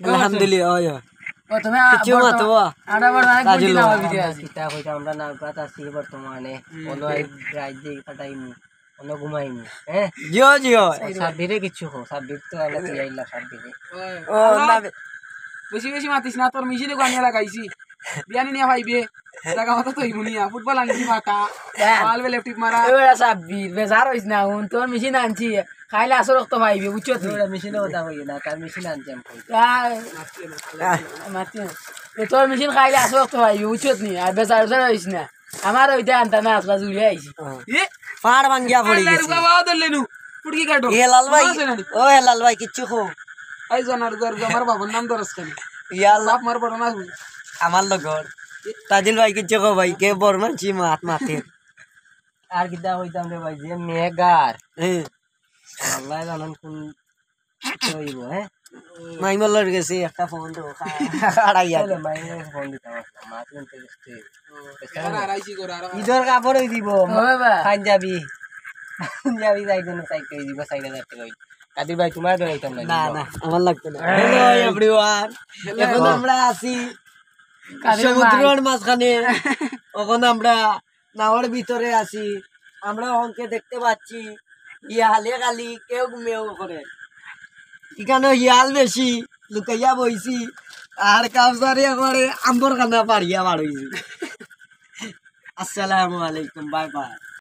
আলহামদুলিল্লাহ ওই ও তুমি কিছু মাতো আড়া বড় না কাজে গুটি না লোক। ভিডিও আছে কিতা কইতা আমরা না রাত আছি বর্তমানে কোনো রাত দিয়ে কাটাইমু কোনো ঘুমাইমু হ্যাঁ জিও জিও সাব্বিরে কিছু হো সাব্বির তো আমরা তিয়াইলা সাব্বিরে ও না বেশি বেশি মাতিস না তোর মিশিলে গানিয়া লাগাইছি বিয়ানি নিয়া ভাইবে জায়গা মতো তো ইমুনিয়া ফুটবল আনছি মাথা বল বে লেফট মারা এবারে সাব্বির বেজার হইছ না হুন তোর মেশিন আনছি খাইলে আসর রক্ত ভাইবে বুঝছো তুই ওরা মেশিনে কথা হই না তার মেশিন আনজাম কই মাতি তোর মেশিন খাইলে আসর রক্ত ভাইবে বুঝছো তুই আর বেজার বেজার হইছ না আমার ওইটা আনতা না আসলা জুড়ে আইছি এ পাড় ভাঙ্গিয়া পড়ি গেছে বাবা দলেনু ফুটকি কাটো হেলাল ভাই ও হেলাল ভাই কিছু খো আই জানার গর আমার বাবার নাম দরস খালি ইয়াল বাপ মার বড় না আমার লগর তাজিল ভাই কিছু খো ভাই কে বর্মানছি মাত মাতে আর কিতা কইতাম রে ভাই যে মেগার হ্যাঁ আল্লাহ জানেন কোন হইব হ্যাঁ মাইমলর গেছে একটা ফোন তো আড়াইয়া তাহলে মাইনে ফোন দিতাম মাতলেন তো গেছে আরাইছি করে আর ঈদের কাপড়ই দিব বাবা পাঞ্জাবি পাঞ্জাবি যাইতো না সাইকেল দিব 4000 টাকা হই কাদির ভাই তোমার ধরাইতাম না না না আমার লাগতো না হ্যালো এভরিওয়ান এখন আমরা আছি সমুদ্রের মাঝখানে এখন আমরা নাওয়ার ভিতরে আছি আমরা অঙ্কে দেখতে পাচ্ছি ইয়ালে খালি কেউ ঘুমিয়েও করে এখানে ইয়াল বেশি লুকাইয়া বইছি আর কাউসারি করে আম্বর খানা পাড়িয়া বাড়ইছি আসসালামু আলাইকুম বাই বাই